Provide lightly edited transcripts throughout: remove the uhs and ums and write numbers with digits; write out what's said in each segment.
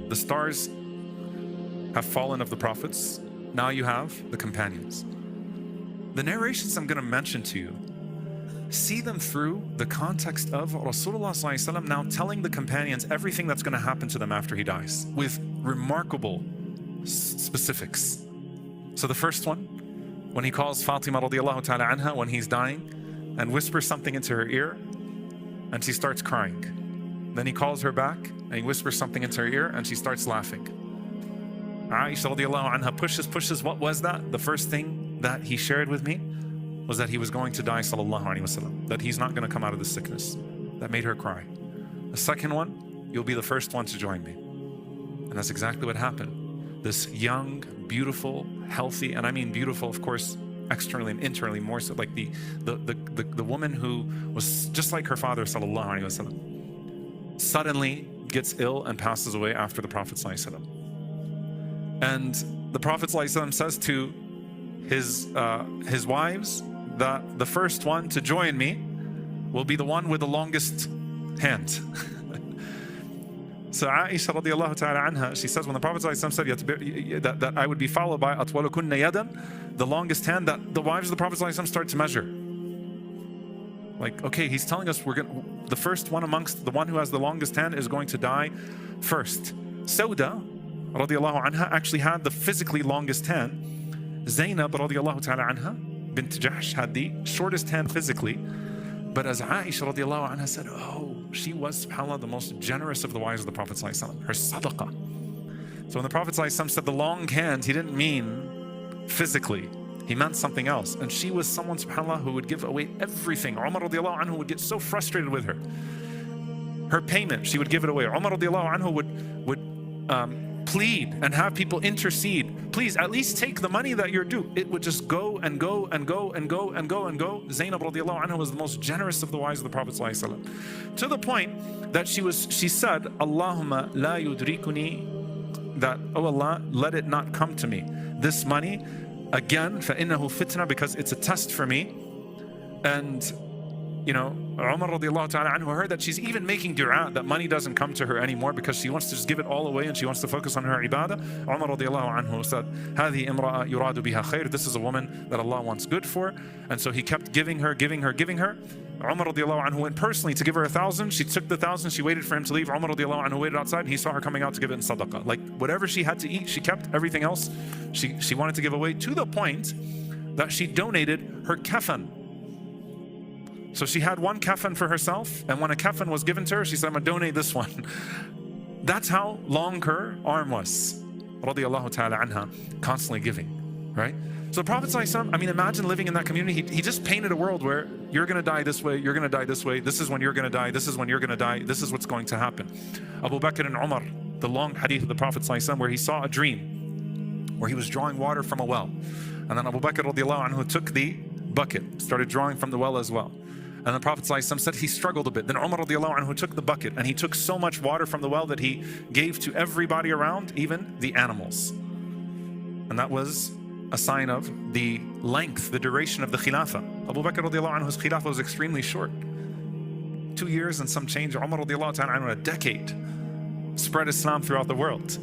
The stars have fallen of the prophets. Now you have the companions. The narrations I'm going to mention to you, see them through the context of Rasulullah ﷺ now telling the companions everything that's going to happen to them after he dies, with remarkable specifics. So the first one, when he calls Fatima radiallahu ta'ala anha when he's dying and whispers something into her ear and she starts crying. Then he calls her back and he whispers something into her ear and she starts laughing. Aisha radiallahu anha pushes. What was that? The first thing that he shared with me was that he was going to die, sallallahu alaihi wasallam, that he's not going to come out of the sickness. That made her cry. The second one, you'll be the first one to join me. And that's exactly what happened. This young, beautiful, healthy, and I mean beautiful, of course, externally and internally, more so like the woman who was just like her father, sallallahu alaihi wasallam, suddenly gets ill and passes away after the Prophet sallallahu alaihi wasallam. And the Prophet sallallahu alaihi wasallam says to his wives that the first one to join me will be the one with the longest hand. So Aisha radiallahu ta'ala anha, she says when the Prophet said that I would be followed by atwalukunna yadan, the longest hand, that the wives of the Prophet start to measure. Like, okay, he's telling us the first one amongst the one who has the longest hand is going to die first. Sauda radiallahu anha actually had the physically longest hand. Zainab radiallahu ta'ala anha bint Jahsh had the shortest hand physically. But as Aisha radiallahu anha said, oh, she was, subhanAllah, the most generous of the wives of the Prophet ﷺ, her sadaqah. So when the Prophet ﷺ said the long hand, he didn't mean physically. He meant something else. And she was someone, subhanAllah, who would give away everything. Umar radiallahu anhu would get so frustrated with her. Her payment, she would give it away. Umar radiallahu anhu would plead and have people intercede. Please, at least take the money that you're due. It would just go and go and go and go and go and go. Zainab radiallahu anha was the most generous of the wives of the Prophet ﷺ, to the point that she said, Allahumma la yudrikuni, that, oh Allah, let it not come to me, this money again, فَإِنَّهُ fitna, because it's a test for me. And you know, Umar radiallahu ta'ala anhu heard that she's even making dua that money doesn't come to her anymore because she wants to just give it all away and she wants to focus on her ibadah. Umar radiallahu anhu said, هَذِي إِمْرَأَ يُرَادُ بِهَا خَيْرٌ, this is a woman that Allah wants good for. And so he kept giving her. Umar radiallahu anhu went personally to give her 1,000. She took the 1,000, she waited for him to leave. Umar radiallahu anhu waited outside and he saw her coming out to give it in sadaqah. Like whatever she had to eat, she kept. Everything else she wanted to give away, to the point that she donated her kafan. So she had one kafan for herself, and when a kafan was given to her, she said, I'm going to donate this one. That's how long her arm was. Radiallahu ta'ala anha, constantly giving, right? So the Prophet ﷺ, I mean, imagine living in that community. He just painted a world where you're going to die this way, you're going to die this way, this is when you're going to die, this is when you're going to die, this is what's going to happen. Abu Bakr and Umar, the long hadith of the Prophet ﷺ, where he saw a dream, where he was drawing water from a well. And then Abu Bakr radiallahu anhu took the bucket, started drawing from the well as well. And the Prophet ﷺ said he struggled a bit. Then Umar radiallahu anhu took the bucket and he took so much water from the well that he gave to everybody around, even the animals. And that was a sign of the length, the duration of the khilafah. Abu Bakr radiallahu anhu's khilafah was extremely short. 2 years and some change. Umar radiallahu ta'ala anhu, a decade, spread Islam throughout the world.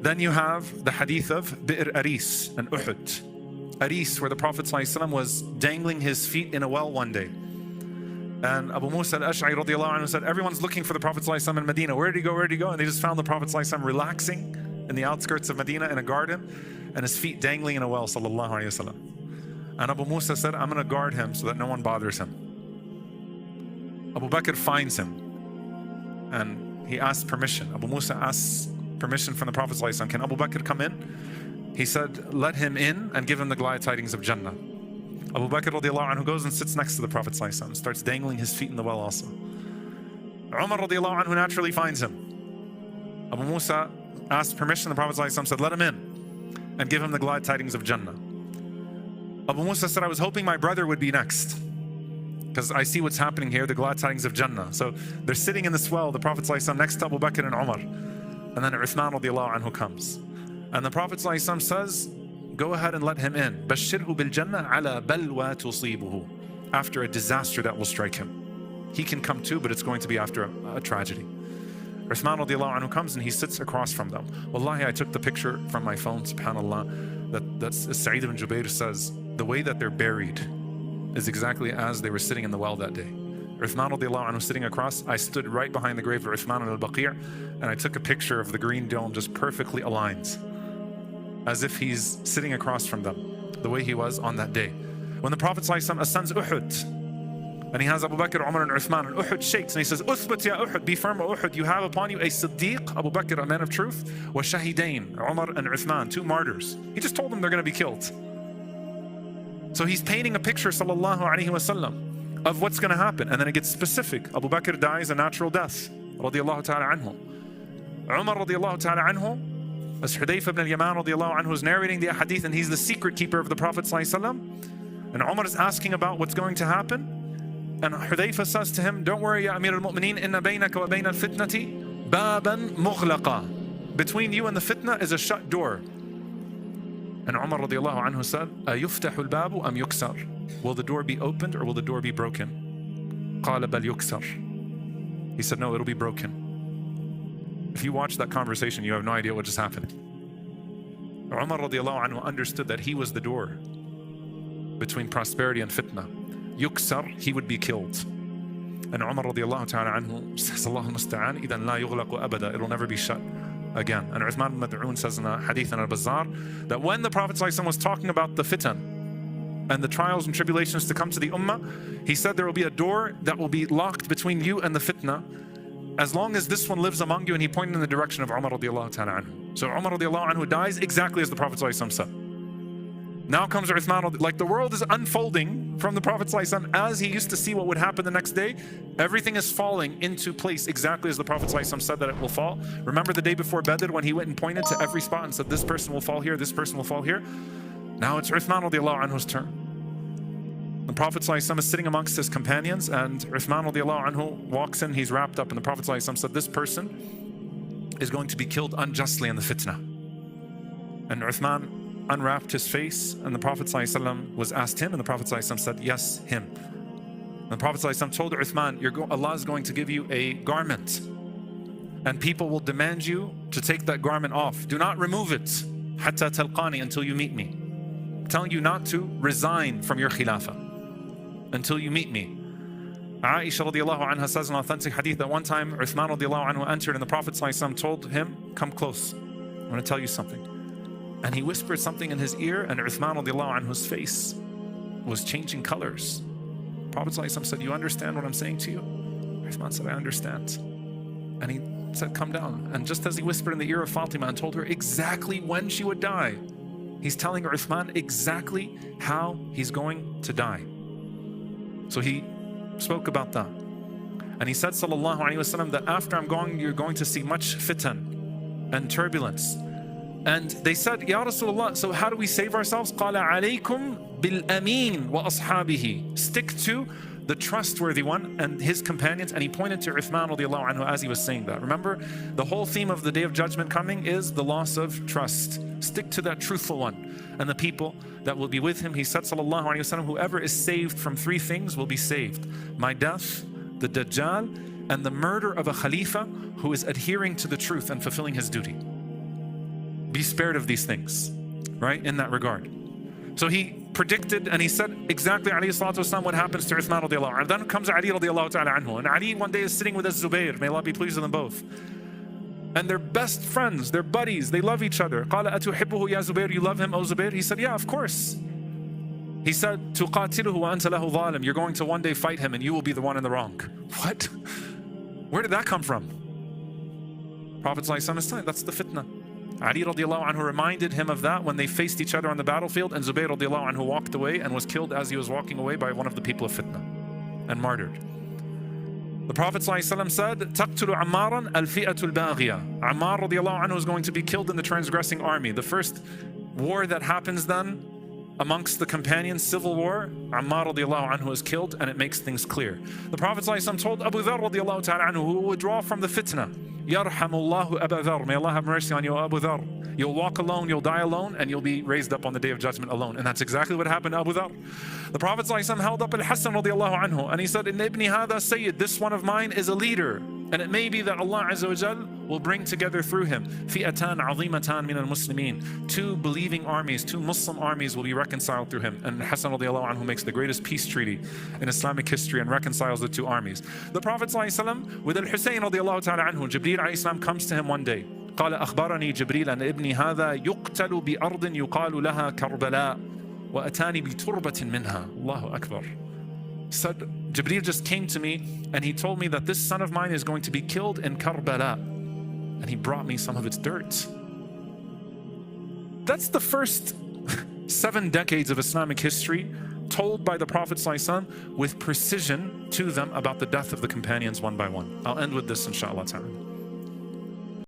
Then you have the hadith of Bi'r Aris and Uhud. Aris, where the Prophet ﷺ was dangling his feet in a well one day. And Abu Musa al-Ash'ari radiallahu anhu said, everyone's looking for the Prophet ﷺ in Medina. Where did he go? Where did he go? And they just found the Prophet ﷺ relaxing in the outskirts of Medina in a garden and his feet dangling in a well, sallallahu alayhi wasallam. And Abu Musa said, I'm going to guard him so that no one bothers him. Abu Bakr finds him and he asks permission. Abu Musa asks permission from the Prophet ﷺ. Can Abu Bakr come in? He said, let him in and give him the glad tidings of Jannah. Abu Bakr radiallahu anhu goes and sits next to the Prophet ﷺ, starts dangling his feet in the well also. Umar radiallahu anhu naturally finds him. Abu Musa asked permission, the Prophet ﷺ said, let him in and give him the glad tidings of Jannah. Abu Musa said, I was hoping my brother would be next because I see what's happening here, the glad tidings of Jannah. So they're sitting in this well, the Prophet ﷺ next to Abu Bakr and Umar. And then Uthman radiallahu anhu comes. And the Prophet ﷺ says, go ahead and let him in. Bashirhu bil Jannah ala balwa tusibuhu. After a disaster that will strike him. He can come too, but it's going to be after a tragedy. Uthman radiallahu anhu comes and he sits across from them. Wallahi, I took the picture from my phone, subhanAllah. That's Sa'id ibn Jubair says, the way that they're buried is exactly as they were sitting in the well that day. Uthman radiallahu anhu sitting across, I stood right behind the grave of Uthman al-Baqi' and I took a picture of the green dome just perfectly aligned, as if he's sitting across from them, the way he was on that day. When the Prophet ﷺ ascends Uhud, and he has Abu Bakr, Umar and Uthman, and Uhud shakes, and he says, Uthbat ya Uhud, be firm O Uhud, you have upon you a Siddiq, Abu Bakr, a man of truth, wa Shahidain, Umar and Uthman, 2 martyrs. He just told them they're going to be killed. So he's painting a picture, sallallahu alaihi wasallam, of what's going to happen. And then it gets specific. Abu Bakr dies a natural death, radiyallahu ta'ala anhu. Umar radiyallahu ta'ala anhu, as Hudayfa ibn al-Yaman radiyallahu anhu is narrating the hadith, and he's the secret keeper of the Prophet sallallahu alaihi wasallam. And Umar is asking about what's going to happen. And Hudayfa says to him, don't worry, Ya Amir al-Mu'mineen, inna baynaka wa bayna al-fitnati baban mughlaqa. Between you and the fitna is a shut door. And Umar radiallahu anhu said, أَيُفْتَحُ الْبَابُ أَمْ يُكْسَرُ? Will the door be opened or will the door be broken? قَالَ بَلْ يُكْسَرُ. He said, no, it'll be broken. If you watch that conversation, you have no idea what just happened. Umar radiallahu anhu understood that he was the door between prosperity and fitna. Yuksar, he would be killed. And Umar radiallahu ta'ala anhu says, Allah al-musta'an, إِذَنْ لَا يُغْلَقُ أَبَدًا. It'll never be shut again. And Uthman al-Mad'un says in a hadith in al-Bazzar that when the Prophet ﷺ was talking about the fitan and the trials and tribulations to come to the ummah, he said there will be a door that will be locked between you and the fitna as long as this one lives among you. And he pointed in the direction of Umar radiallahu ta'ala anhu. So Umar radiallahu anhu dies exactly as the Prophet ﷺ said. Now comes Uthman, like the world is unfolding from the Prophet ﷺ as he used to see what would happen the next day. Everything is falling into place exactly as the Prophet ﷺ said that it will fall. Remember the day before Badr when he went and pointed to every spot and said, this person will fall here, this person will fall here. Now it's Uthman radiallahu anhu's turn. The Prophet ﷺ is sitting amongst his companions, and Uthman radiallahu anhu walks in, he's wrapped up, and the Prophet ﷺ said, this person is going to be killed unjustly in the fitna. And Uthman unwrapped his face, and the Prophet ﷺ was asked him, and the Prophet ﷺ said, yes, him. And the Prophet ﷺ told Uthman, Allah is going to give you a garment, and people will demand you to take that garment off. Do not remove it, hatta talqani, until you meet me. I'm telling you not to resign from your khilafah until you meet me. Aisha radiallahu anha says in an authentic hadith that one time Uthman radiallahu anhu entered, and the Prophet ﷺ told him, come close, I'm going to tell you something. And he whispered something in his ear, and Uthman radiallahu anhu's face was changing colors. Prophet ﷺ said, you understand what I'm saying to you? Uthman said, I understand. And he said, come down. And just as he whispered in the ear of Fatima and told her exactly when she would die, he's telling Uthman exactly how he's going to die. So he spoke about that. And he said, sallallahu alayhi wasallam, that after I'm going, you're going to see much fitan and turbulence. And they said, Ya Rasulullah, so how do we save ourselves? قَالَ عَلَيْكُمْ بِالْأَمِينَ وَأَصْحَابِهِ. Stick to the trustworthy one and his companions. And he pointed to Uthman radiallahu anhu as he was saying that. Remember, the whole theme of the Day of Judgment coming is the loss of trust. Stick to that truthful one and the people that will be with him. He said, sallallahu alayhi wasallam, whoever is saved from 3 things will be saved: my death, the Dajjal, and the murder of a Khalifa who is adhering to the truth and fulfilling his duty. Be spared of these things, right, in that regard. So he predicted and he said exactly, alayhi salatu wasalam, what happens to Uthman radiallahu anhu. And then comes Ali radiallahu ta'ala anhu. And Ali one day is sitting with Az-Zubayr, may Allah be pleased with them both. And they're best friends, they're buddies, they love each other. قَالَ أَتُحِبُّهُ يَا Zubayr, you love him, O Zubayr? He said, yeah, of course. He said, تُقَاتِلُهُ وَأَنْتَ لَهُ ظَالِمٌ, you're going to one day fight him and you will be the one in the wrong. What? Where did that come from? Prophet ﷺ is saying, that's the fitna. Ali radiallahu anhu reminded him of that when they faced each other on the battlefield, and Zubayr radiallahu anhu walked away and was killed as he was walking away by one of the people of fitna and martyred. The Prophet ﷺ said, تَقْتُلُ عَمَّارًا الْفِئَةُ الْبَاغِيَةُ. Ammar radiallahu anhu is going to be killed in the transgressing army. The first war that happens then amongst the companions, civil war, Ammar radiallahu anhu is killed, and it makes things clear. The Prophet ﷺ told Abu Dharr radiallahu ta'ala anhu, who would withdraw from the fitna, Yarhamullahu Abu Dharr, may Allah have mercy on you, Abu Dharr. You'll walk alone, you'll die alone, and you'll be raised up on the Day of Judgment alone. And that's exactly what happened to Abu Dharr. The Prophet ﷺ held up Al-Hassan radiallahu anhu, and he said, Inna ibni hadha sayyid, this one of mine is a leader, And it may be that Allah Azza wa Jal will bring together through him fi'atan azimatan min al-muslimin. Two believing armies, two Muslim armies will be reconciled through him. And Hassan radiallahu anhu makes the greatest peace treaty in Islamic history and reconciles the two armies. The Prophet ﷺ with Al-Husayn radiallahu ta'ala anhu, Jibreel alayhi salam comes to him one day. قال أخبرني جبريل أن ابني هذا يقتل بأرض يقال لها كربلاء وأتاني بتربة منها. Allahu Akbar. Said, Jibreel just came to me and he told me that this son of mine is going to be killed in Karbala, and he brought me some of its dirt. That's the first 7 decades of Islamic history told by the Prophet ﷺ with precision to them about the death of the companions one by one. I'll end with this inshallah ta'ala.